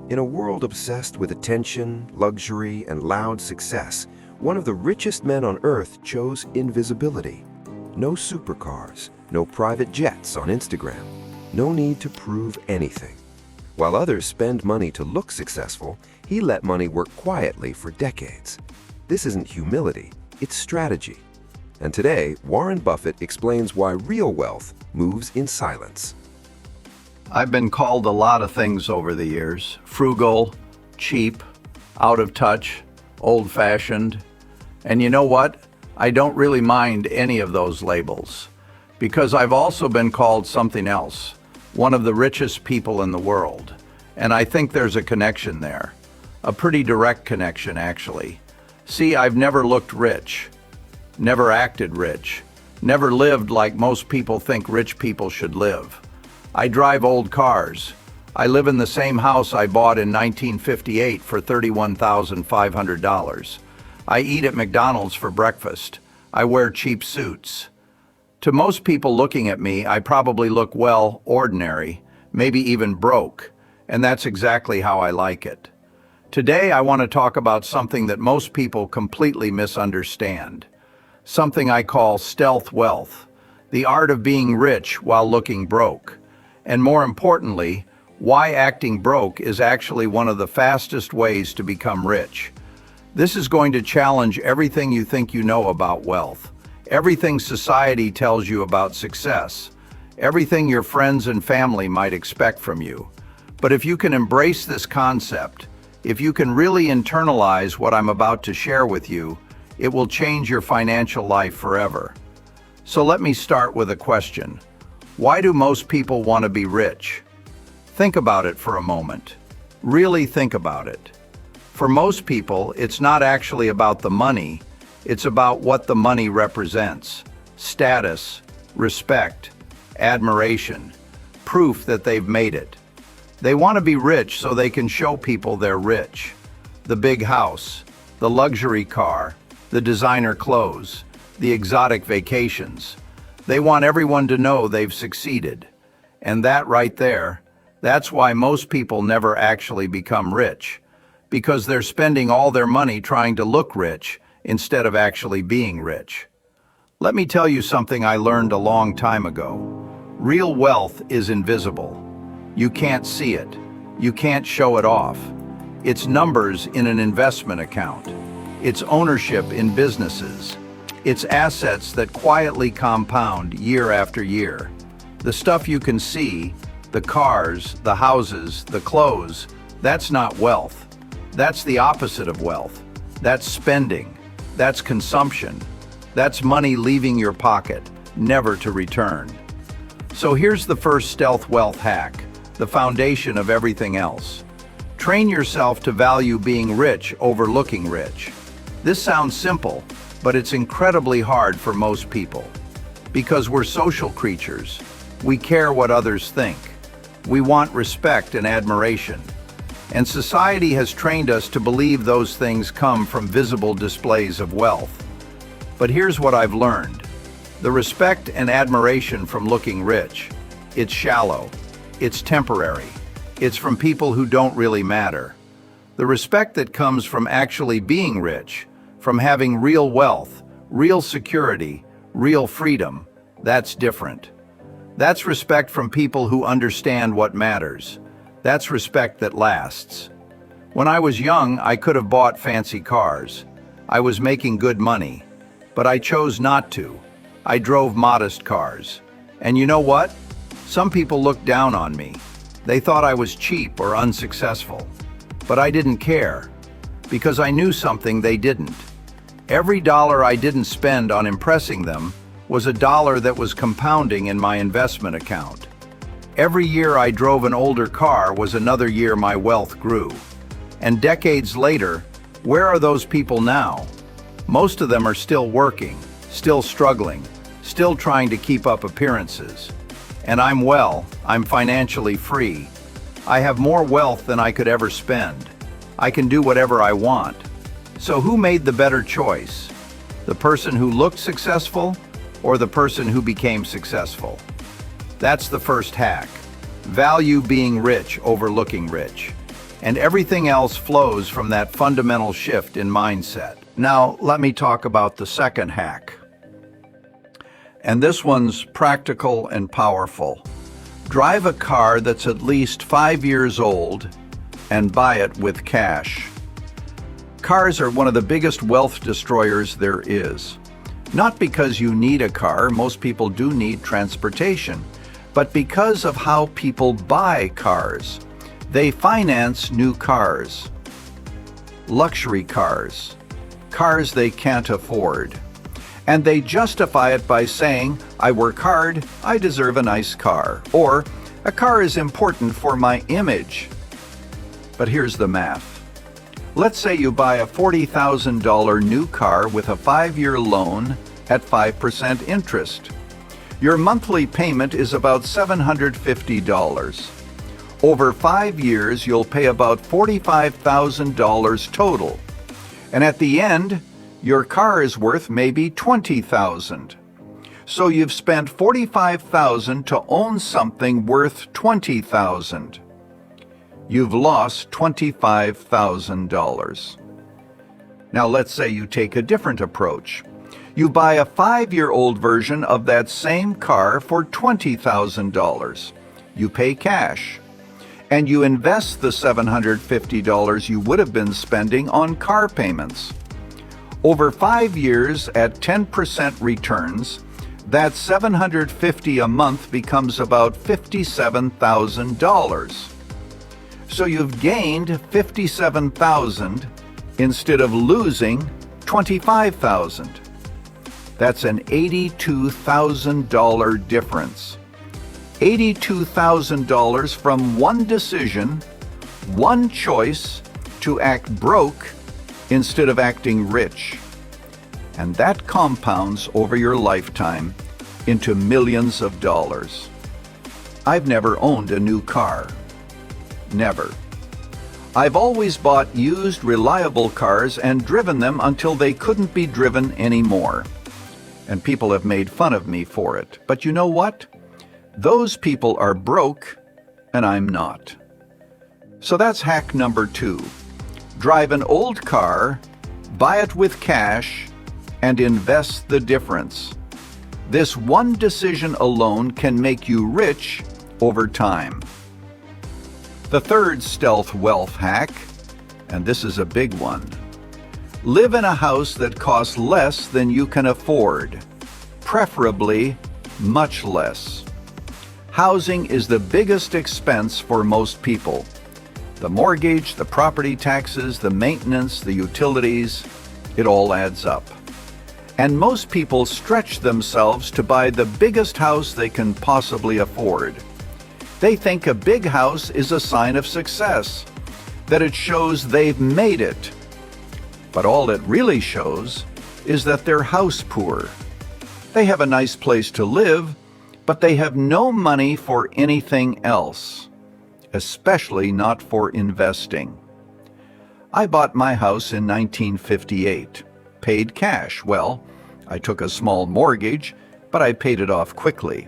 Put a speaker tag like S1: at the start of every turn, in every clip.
S1: In a world obsessed with attention, luxury, and loud success, one of the richest men on earth chose invisibility. No supercars, no private jets on Instagram, no need to prove anything. While others spend money to look successful, he let money work quietly for decades. This isn't humility, it's strategy. And today, Warren Buffett explains why real wealth moves in silence.
S2: I've been called a lot of things over the years: frugal, cheap, out of touch, old-fashioned. And you know what? I don't really mind any of those labels, because I've also been called something else, one of the richest people in the world. And I think there's a connection there, a pretty direct connection, actually. See, I've never looked rich, never acted rich, never lived like most people think rich people should live. I drive old cars. I live in the same house I bought in 1958 for $31,500. I eat at McDonald's for breakfast. I wear cheap suits. To most people looking at me, I probably look, well, ordinary, maybe even broke, and that's exactly how I like it. Today, I want to talk about something that most people completely misunderstand, something I call stealth wealth, the art of being rich while looking broke. And more importantly, why acting broke is actually one of the fastest ways to become rich. This is going to challenge everything you think you know about wealth, everything society tells you about success, everything your friends and family might expect from you. But if you can embrace this concept, if you can really internalize what I'm about to share with you, it will change your financial life forever. So let me start with a question. Why do most people want to be rich? Think about it for a moment. Really think about it. For most people, it's not actually about the money, it's about what the money represents: status, respect, admiration, proof that they've made it. They want to be rich so they can show people they're rich. The big house, the luxury car, the designer clothes, the exotic vacations. They want everyone to know they've succeeded. And that right there, that's why most people never actually become rich, because they're spending all their money trying to look rich instead of actually being rich. Let me tell you something I learned a long time ago. Real wealth is invisible. You can't see it. You can't show it off. It's numbers in an investment account. It's ownership in businesses. It's assets that quietly compound year after year. The stuff you can see, the cars, the houses, the clothes, that's not wealth. That's the opposite of wealth. That's spending. That's consumption. That's money leaving your pocket, never to return. So here's the first stealth wealth hack, the foundation of everything else. Train yourself to value being rich over looking rich. This sounds simple, but it's incredibly hard for most people. Because we're social creatures. We care what others think. We want respect and admiration. And society has trained us to believe those things come from visible displays of wealth. But here's what I've learned. The respect and admiration from looking rich, it's shallow. It's temporary. It's from people who don't really matter. The respect that comes from actually being rich, from having real wealth, real security, real freedom, that's different. That's respect from people who understand what matters. That's respect that lasts. When I was young, I could have bought fancy cars. I was making good money, but I chose not to. I drove modest cars. And you know what? Some people looked down on me. They thought I was cheap or unsuccessful. But I didn't care, because I knew something they didn't. Every dollar I didn't spend on impressing them was a dollar that was compounding in my investment account. Every year I drove an older car was another year my wealth grew. And decades later, where are those people now? Most of them are still working, still struggling, still trying to keep up appearances. And I'm financially free. I have more wealth than I could ever spend. I can do whatever I want. So who made the better choice? The person who looked successful or the person who became successful? That's the first hack. Value being rich over looking rich. and everything else flows from that fundamental shift in mindset. Now, let me talk about the second hack. And this one's practical and powerful. Drive a car that's at least 5 years old and buy it with cash. Cars are one of the biggest wealth destroyers there is. Not because you need a car, most people do need transportation, but because of how people buy cars. They finance new cars, luxury cars, cars they can't afford. And they justify it by saying, I work hard, I deserve a nice car. Or, a car is important for my image. But here's the math. Let's say you buy a $40,000 new car with a 5-year loan at 5% interest. Your monthly payment is about $750. Over 5 years, you'll pay about $45,000 total. And at the end, your car is worth maybe $20,000. So you've spent $45,000 to own something worth $20,000. You've lost $25,000. Now let's say you take a different approach. You buy a 5-year-old version of that same car for $20,000. You pay cash. And you invest the $750 you would have been spending on car payments. Over 5 years at 10% returns, that $750 a month becomes about $57,000. So you've gained $57,000 instead of losing $25,000. That's an $82,000 difference. $82,000 from one decision, one choice to act broke instead of acting rich. And that compounds over your lifetime into millions of dollars. I've never owned a new car. Never. I've always bought used, reliable cars and driven them until they couldn't be driven anymore. And people have made fun of me for it. But you know what? Those people are broke, and I'm not. So that's hack number 2. Drive an old car, buy it with cash, and invest the difference. This one decision alone can make you rich over time. The third stealth wealth hack, and this is a big one. Live in a house that costs less than you can afford, preferably much less. Housing is the biggest expense for most people. The mortgage, the property taxes, the maintenance, the utilities, it all adds up. And most people stretch themselves to buy the biggest house they can possibly afford. They think a big house is a sign of success, that it shows they've made it. But all it really shows is that they're house poor. They have a nice place to live, but they have no money for anything else, especially not for investing. I bought my house in 1958, paid cash. Well, I took a small mortgage, but I paid it off quickly.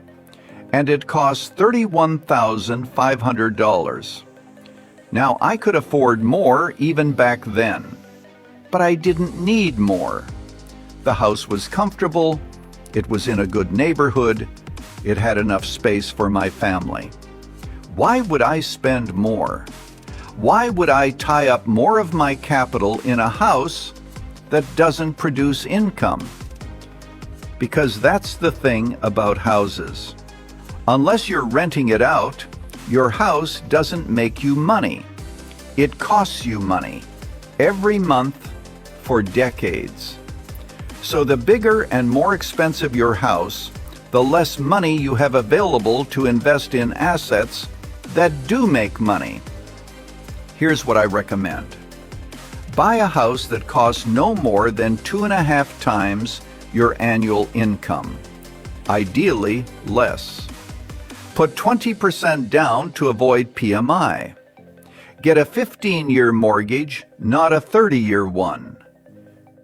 S2: And it cost $31,500. Now, I could afford more even back then, but I didn't need more. The house was comfortable, it was in a good neighborhood, it had enough space for my family. Why would I spend more? Why would I tie up more of my capital in a house that doesn't produce income? Because that's the thing about houses. Unless you're renting it out, your house doesn't make you money. It costs you money every month for decades. So the bigger and more expensive your house, the less money you have available to invest in assets that do make money. Here's what I recommend. Buy a house that costs no more than 2.5 times your annual income, ideally less. Put 20% down to avoid PMI. Get a 15-year mortgage, not a 30-year one.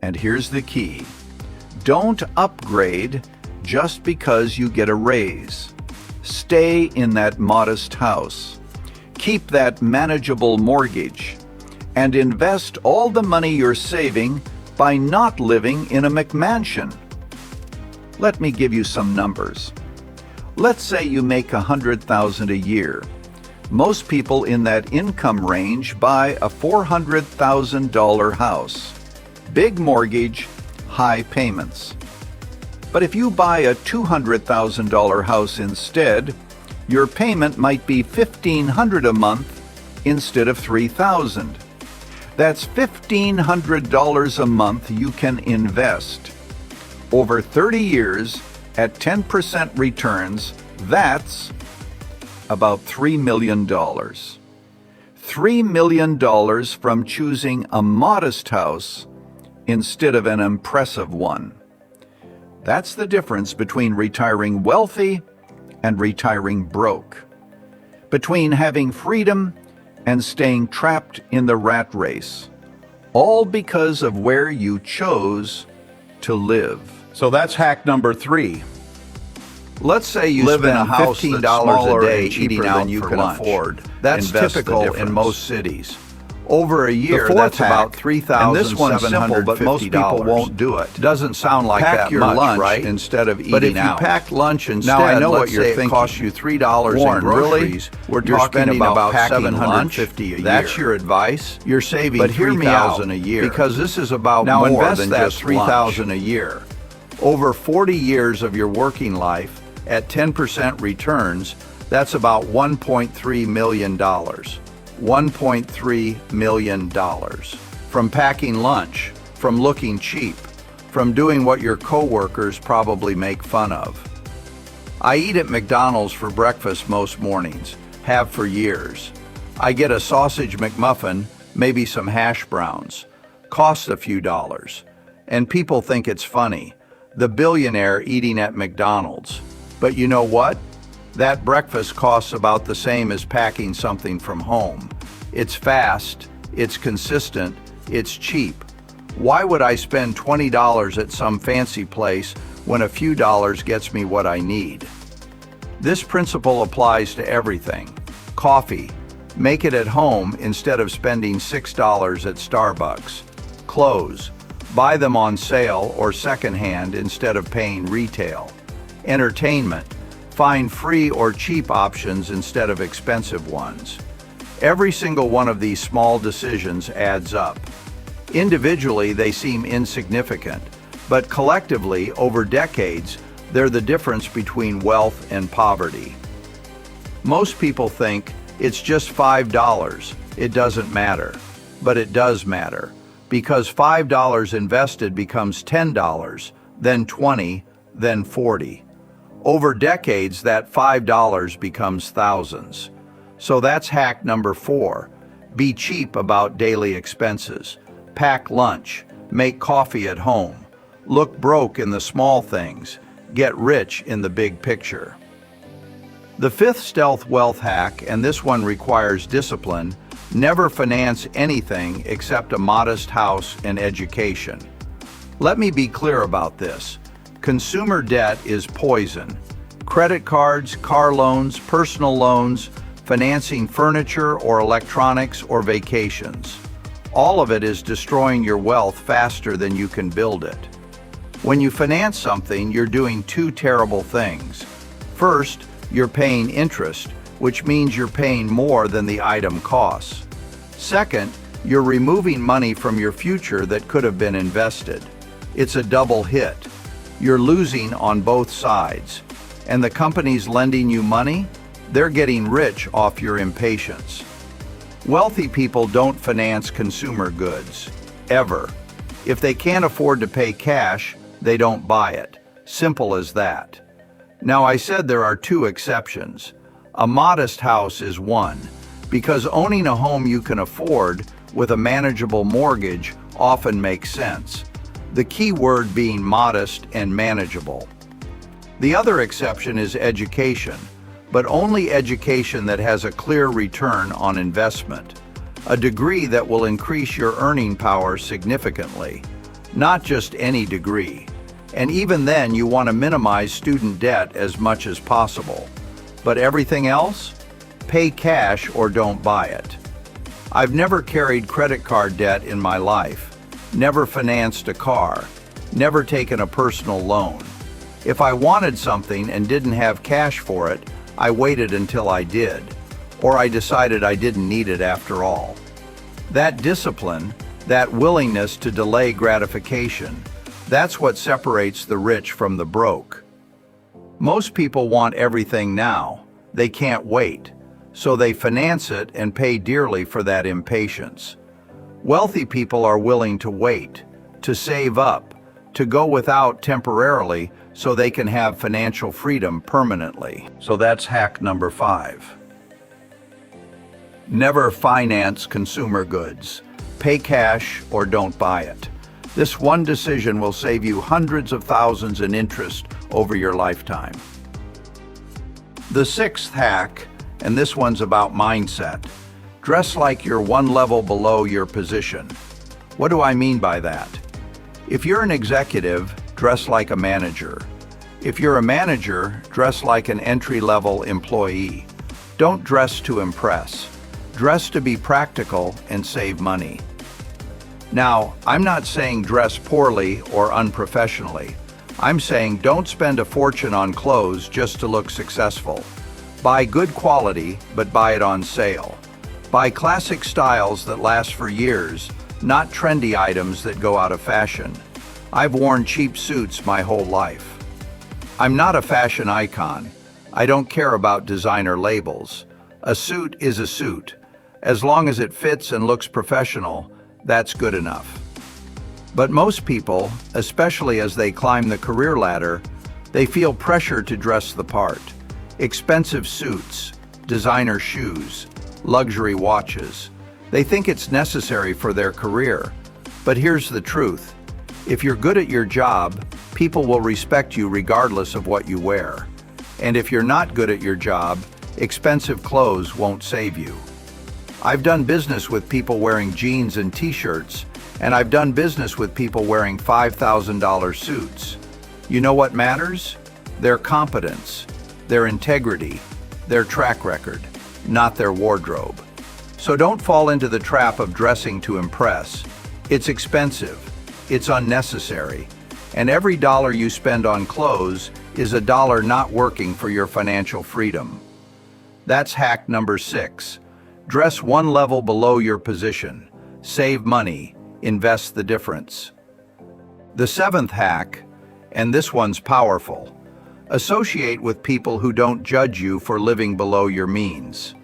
S2: And here's the key. Don't upgrade just because you get a raise. Stay in that modest house. Keep that manageable mortgage and invest all the money you're saving by not living in a McMansion. Let me give you some numbers. Let's say you make $100,000 a year. Most people in that income range buy a $400,000 house. Big mortgage, high payments. But if you buy a $200,000 house instead, your payment might be $1,500 a month instead of $3,000. That's $1,500 a month you can invest. Over 30 years, at 10% returns, that's about $3 million. $3 million from choosing a modest house instead of an impressive one. That's the difference between retiring wealthy and retiring broke. Between having freedom and staying trapped in the rat race. All because of where you chose to live. So that's hack number 3. Let's say you live in a house $15 a day eating out than you can afford. That's typical in most cities. Over a year, that's about $3,750. And this one's simple, but most people won't do it. Doesn't sound like that much, right? Instead of eating out. But if you packed lunch instead, now I know what you're thinking. It costs you $3 in groceries. We're talking about $750 a year. That's your advice. You're saving $3,000 a year because this is about more than just $3,000 a year. Over 40 years of your working life at 10% returns, that's about $1.3 million. $1.3 million. From packing lunch, from looking cheap, from doing what your coworkers probably make fun of. I eat at McDonald's for breakfast most mornings, have for years. I get a sausage McMuffin, maybe some hash browns. Costs a few dollars. And people think it's funny, the billionaire eating at McDonald's. But you know what? That breakfast costs about the same as packing something from home. It's fast, it's consistent, it's cheap. Why would I spend $20 at some fancy place when a few dollars gets me what I need? This principle applies to everything. Coffee. Make it at home instead of spending $6 at Starbucks. Clothes. Buy them on sale or secondhand instead of paying retail. Entertainment. Find free or cheap options instead of expensive ones. Every single one of these small decisions adds up. Individually, they seem insignificant, but collectively, over decades, they're the difference between wealth and poverty. Most people think it's just $5, it doesn't matter. But it does matter, because $5 invested becomes $10, then $20, then $40. Over decades, that $5 becomes thousands. So that's hack number 4. Be cheap about daily expenses. Pack lunch. Make coffee at home. Look broke in the small things. Get rich in the big picture. The 5th stealth wealth hack, and this one requires discipline, never finance anything except a modest house and education. Let me be clear about this. Consumer debt is poison. Credit cards, car loans, personal loans, financing furniture or electronics or vacations. All of it is destroying your wealth faster than you can build it. When you finance something, you're doing 2 terrible things. First, you're paying interest, which means you're paying more than the item costs. Second, you're removing money from your future that could have been invested. It's a double hit. You're losing on both sides. And the companies lending you money, they're getting rich off your impatience. Wealthy people don't finance consumer goods, ever. If they can't afford to pay cash, they don't buy it. Simple as that. Now, I said there are 2 exceptions. A modest house is one, because owning a home you can afford with a manageable mortgage often makes sense. The key word being modest and manageable. The other exception is education, but only education that has a clear return on investment. A degree that will increase your earning power significantly, not just any degree. And even then, you want to minimize student debt as much as possible. But everything else? Pay cash or don't buy it. I've never carried credit card debt in my life, never financed a car, never taken a personal loan. If I wanted something and didn't have cash for it, I waited until I did, or I decided I didn't need it after all. That discipline, that willingness to delay gratification, that's what separates the rich from the broke. Most people want everything now. They can't wait, so they finance it and pay dearly for that impatience. Wealthy people are willing to wait, to save up, to go without temporarily so they can have financial freedom permanently. So that's hack number 5. Never finance consumer goods. Pay cash or don't buy it. This one decision will save you hundreds of thousands in interest over your lifetime. The 6th hack, and this one's about mindset. Dress like you're one level below your position. What do I mean by that? If you're an executive, dress like a manager. If you're a manager, dress like an entry-level employee. Don't dress to impress. Dress to be practical and save money. Now, I'm not saying dress poorly or unprofessionally. I'm saying don't spend a fortune on clothes just to look successful. Buy good quality, but buy it on sale. Buy classic styles that last for years, not trendy items that go out of fashion. I've worn cheap suits my whole life. I'm not a fashion icon. I don't care about designer labels. A suit is a suit. As long as it fits and looks professional, that's good enough. But most people, especially as they climb the career ladder, they feel pressure to dress the part. Expensive suits, designer shoes, luxury watches. They think it's necessary for their career. But here's the truth. If you're good at your job, people will respect you regardless of what you wear. And if you're not good at your job, expensive clothes won't save you. I've done business with people wearing jeans and t-shirts, and I've done business with people wearing $5,000 suits. You know what matters? Their competence, their integrity, their track record, not their wardrobe. So don't fall into the trap of dressing to impress. It's expensive, it's unnecessary, and every dollar you spend on clothes is a dollar not working for your financial freedom. That's hack number 6. Dress one level below your position. Save money. Invest the difference. The 7th hack, and this one's powerful. Associate with people who don't judge you for living below your means.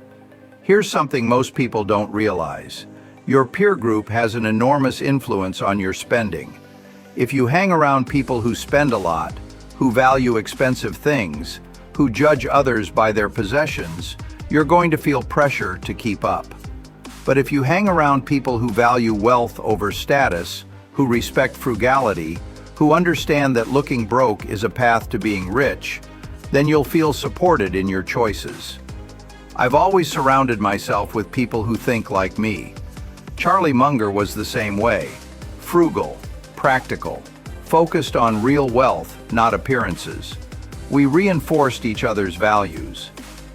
S2: Here's something most people don't realize. Your peer group has an enormous influence on your spending. If you hang around people who spend a lot, who value expensive things, who judge others by their possessions, you're going to feel pressure to keep up. But if you hang around people who value wealth over status, who respect frugality, who understand that looking broke is a path to being rich, then you'll feel supported in your choices. I've always surrounded myself with people who think like me. Charlie Munger was the same way. Frugal, practical, focused on real wealth, not appearances. We reinforced each other's values.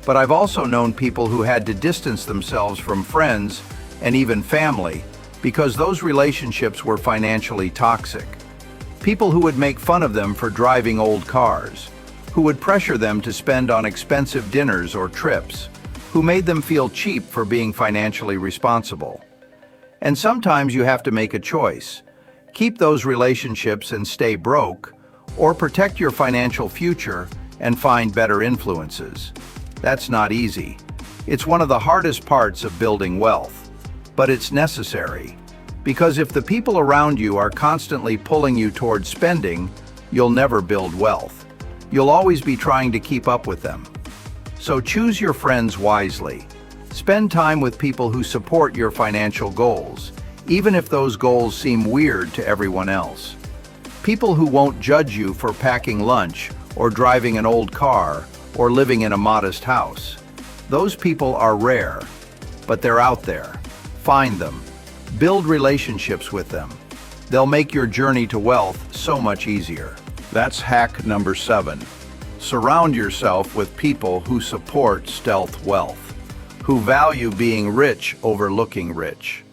S2: But I've also known people who had to distance themselves from friends and even family because those relationships were financially toxic. People who would make fun of them for driving old cars, who would pressure them to spend on expensive dinners or trips, who made them feel cheap for being financially responsible. And sometimes you have to make a choice. Keep those relationships and stay broke, or protect your financial future and find better influences. That's not easy. It's one of the hardest parts of building wealth, but it's necessary. Because if the people around you are constantly pulling you towards spending, you'll never build wealth. You'll always be trying to keep up with them. So choose your friends wisely. Spend time with people who support your financial goals, even if those goals seem weird to everyone else. People who won't judge you for packing lunch or driving an old car or living in a modest house. Those people are rare, but they're out there. Find them. Build relationships with them. They'll make your journey to wealth so much easier. That's hack number 7. Surround yourself with people who support stealth wealth. who value being rich over looking rich.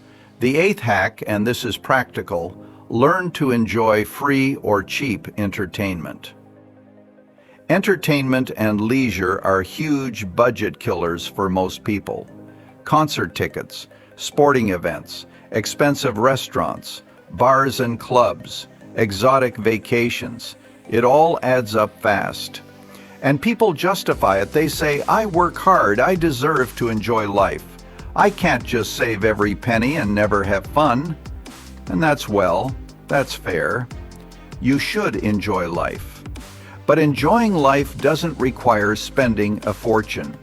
S2: The eighth hack, and this is practical, learn to enjoy free or cheap entertainment. Entertainment and leisure are huge budget killers for most people. Concert tickets, sporting events, expensive restaurants, bars and clubs, exotic vacations. It all adds up fast. And people justify it. They say, I work hard, I deserve to enjoy life. I can't just save every penny and never have fun. And that's fair. You should enjoy life. But enjoying life doesn't require spending a fortune.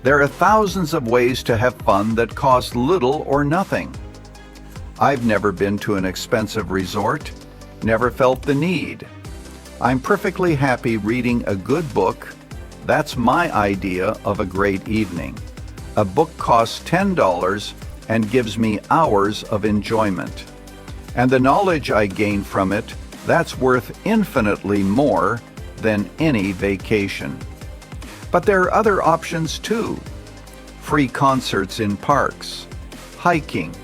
S2: There are thousands of ways to have fun that cost little or nothing. I've never been to an expensive resort, never felt the need. I'm perfectly happy reading a good book. That's my idea of a great evening. A book costs $10 and gives me hours of enjoyment. And the knowledge I gain from it, that's worth infinitely more than any vacation. But there are other options too. Free concerts in parks, hiking,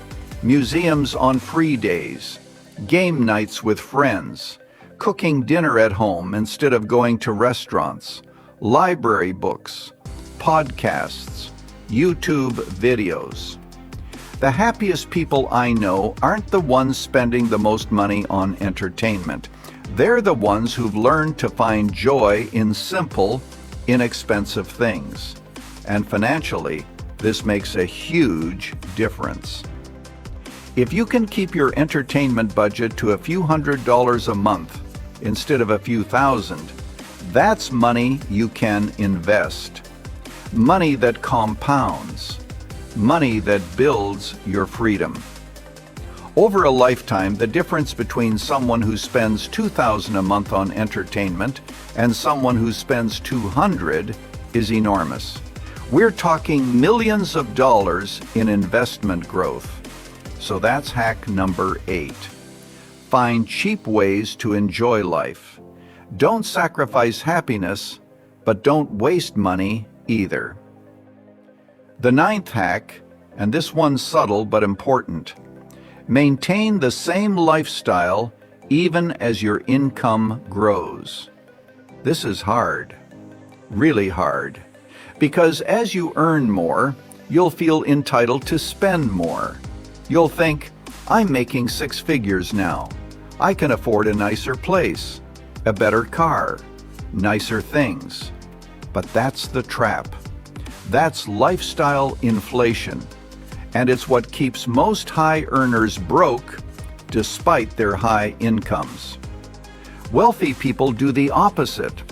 S2: museums on free days, game nights with friends, cooking dinner at home instead of going to restaurants, library books, podcasts, YouTube videos. The happiest people I know aren't the ones spending the most money on entertainment. They're the ones who've learned to find joy in simple, inexpensive things. And financially, this makes a huge difference. If you can keep your entertainment budget to a few $100s a month instead of a few thousand, that's money you can invest. Money that compounds. Money that builds your freedom. Over a lifetime, the difference between someone who spends $2,000 a month on entertainment and someone who spends $200 is enormous. We're talking millions of dollars in investment growth. So that's hack number 8. Find cheap ways to enjoy life. Don't sacrifice happiness, but don't waste money either. The 9th hack, and this one's subtle but important. Maintain the same lifestyle even as your income grows. This is hard, really hard, because as you earn more, you'll feel entitled to spend more. You'll think, I'm making 6 figures now. I can afford a nicer place, a better car, nicer things. But that's the trap. That's lifestyle inflation. And it's what keeps most high earners broke despite their high incomes. Wealthy people do the opposite.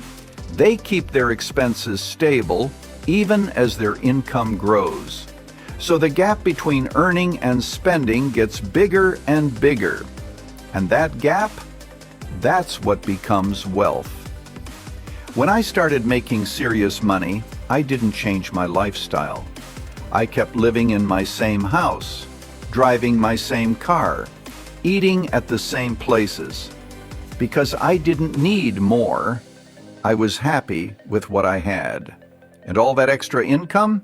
S2: They keep their expenses stable even as their income grows. So the gap between earning and spending gets bigger and bigger. And that gap, that's what becomes wealth. When I started making serious money, I didn't change my lifestyle. I kept living in my same house, driving my same car, eating at the same places. Because I didn't need more, I was happy with what I had. And all that extra income?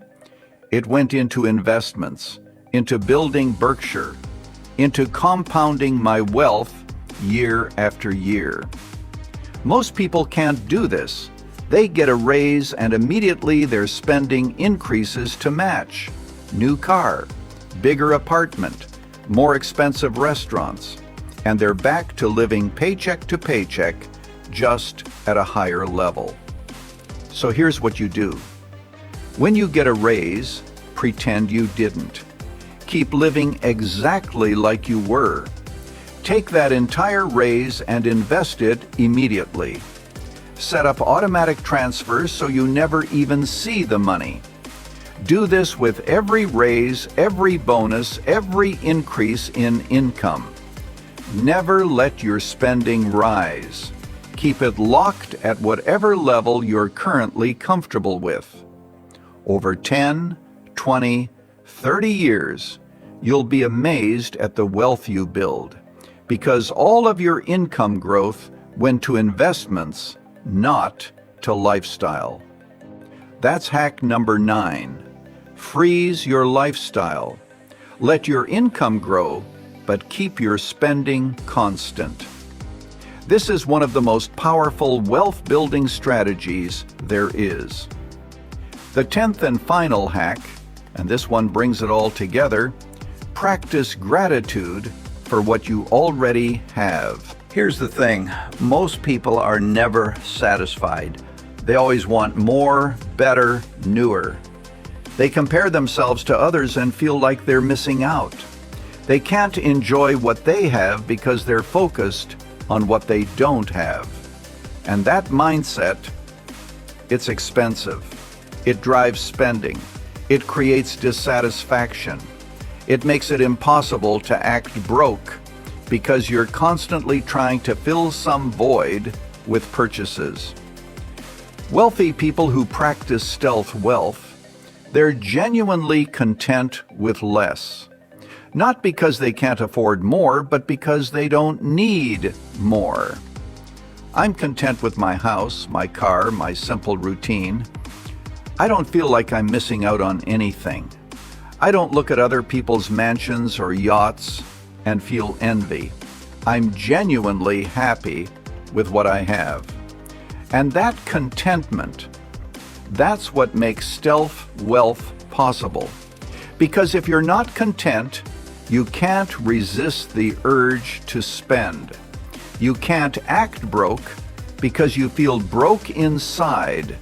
S2: It went into investments, into building Berkshire, into compounding my wealth year after year. Most people can't do this. They get a raise and immediately their spending increases to match. New car, bigger apartment, more expensive restaurants, and they're back to living paycheck to paycheck, just at a higher level. So here's what you do. When you get a raise, pretend you didn't. Keep living exactly like you were. Take that entire raise and invest it immediately. Set up automatic transfers so you never even see the money. Do this with every raise, every bonus, every increase in income. Never let your spending rise. Keep it locked at whatever level you're currently comfortable with. Over 10, 20, 30 years, you'll be amazed at the wealth you build, because all of your income growth went to investments, not to lifestyle. That's hack number 9. Freeze your lifestyle. Let your income grow, but keep your spending constant. This is one of the most powerful wealth-building strategies there is. The 10th and final hack, and this one brings it all together, practice gratitude for what you already have. Here's the thing, most people are never satisfied. They always want more, better, newer. They compare themselves to others and feel like they're missing out. They can't enjoy what they have because they're focused on what they don't have. And that mindset, it's expensive. It drives spending. It creates dissatisfaction. It makes it impossible to act broke because you're constantly trying to fill some void with purchases. Wealthy people who practice stealth wealth, they're genuinely content with less. Not because they can't afford more, but because they don't need more. I'm content with my house, my car, my simple routine. I don't feel like I'm missing out on anything. I don't look at other people's mansions or yachts and feel envy. I'm genuinely happy with what I have. And that contentment, that's what makes stealth wealth possible. Because if you're not content, you can't resist the urge to spend. You can't act broke because you feel broke inside,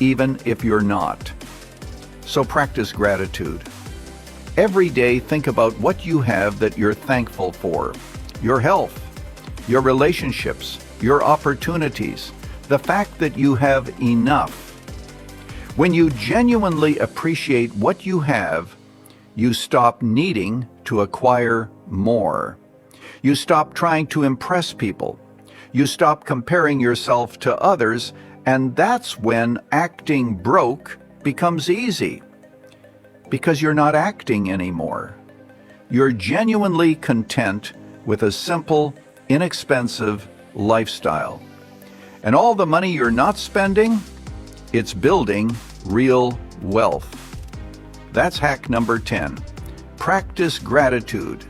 S2: even if you're not. So practice gratitude. Every day, think about what you have that you're thankful for. Your health, your relationships, your opportunities, the fact that you have enough. When you genuinely appreciate what you have, you stop needing to acquire more. You stop trying to impress people. You stop comparing yourself to others, and that's when acting broke becomes easy. Because you're not acting anymore. You're genuinely content with a simple, inexpensive lifestyle. And all the money you're not spending, it's building real wealth. That's hack number 10. Practice gratitude.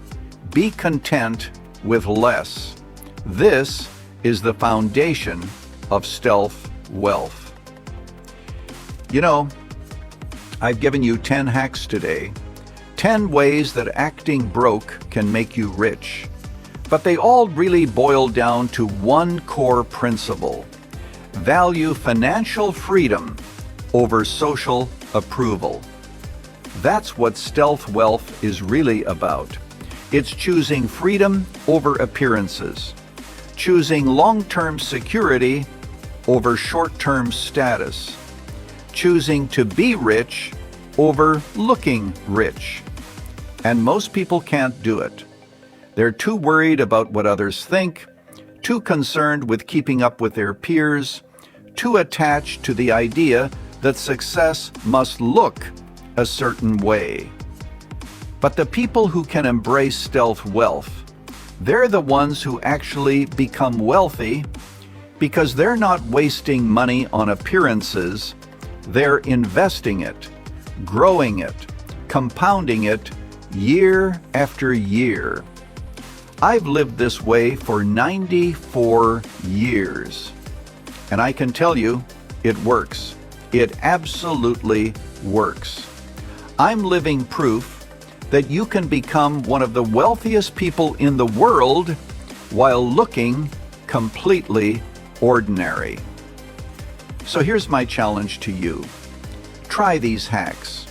S2: Be content with less. This is the foundation of stealth wealth. You know, I've given you 10 hacks today, 10 ways that acting broke can make you rich. But they all really boil down to one core principle. Value financial freedom over social approval. That's what stealth wealth is really about. It's choosing freedom over appearances, choosing long-term security over short-term status, choosing to be rich over looking rich. And most people can't do it. They're too worried about what others think, too concerned with keeping up with their peers, too attached to the idea that success must look a certain way. But the people who can embrace stealth wealth, they're the ones who actually become wealthy because they're not wasting money on appearances, they're investing it, growing it, compounding it year after year. I've lived this way for 94 years, and I can tell you, it works. It absolutely works. I'm living proof that you can become one of the wealthiest people in the world while looking completely ordinary. So here's my challenge to you. Try these hacks.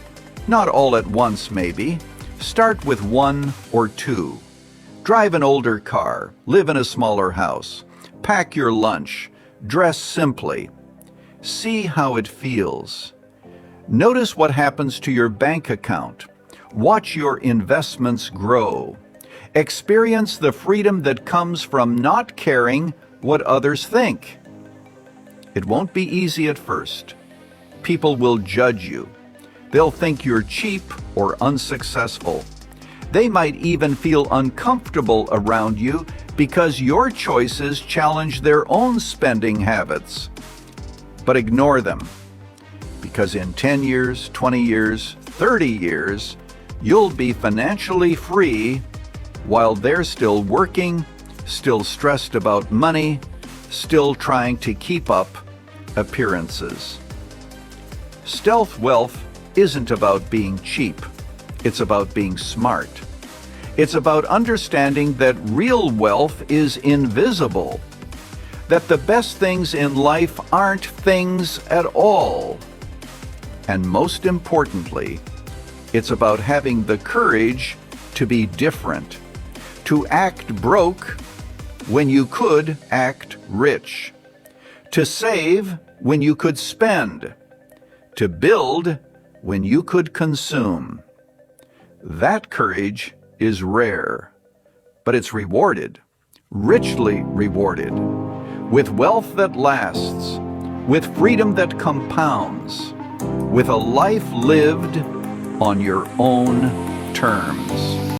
S2: Not all at once, maybe. Start with 1 or 2. Drive an older car, live in a smaller house, pack your lunch, dress simply. See how it feels. Notice what happens to your bank account. Watch your investments grow. Experience the freedom that comes from not caring what others think. It won't be easy at first. People will judge you. They'll think you're cheap or unsuccessful. They might even feel uncomfortable around you because your choices challenge their own spending habits. But ignore them, because in 10 years, 20 years, 30 years, you'll be financially free while they're still working, still stressed about money, still trying to keep up appearances. Stealth wealth isn't about being cheap. It's about being smart. It's about understanding that real wealth is invisible, that the best things in life aren't things at all. And most importantly, it's about having the courage to be different, to act broke when you could act rich, to save when you could spend, to build when you could consume. That courage is rare, but it's rewarded, richly rewarded, with wealth that lasts, with freedom that compounds, with a life lived on your own terms.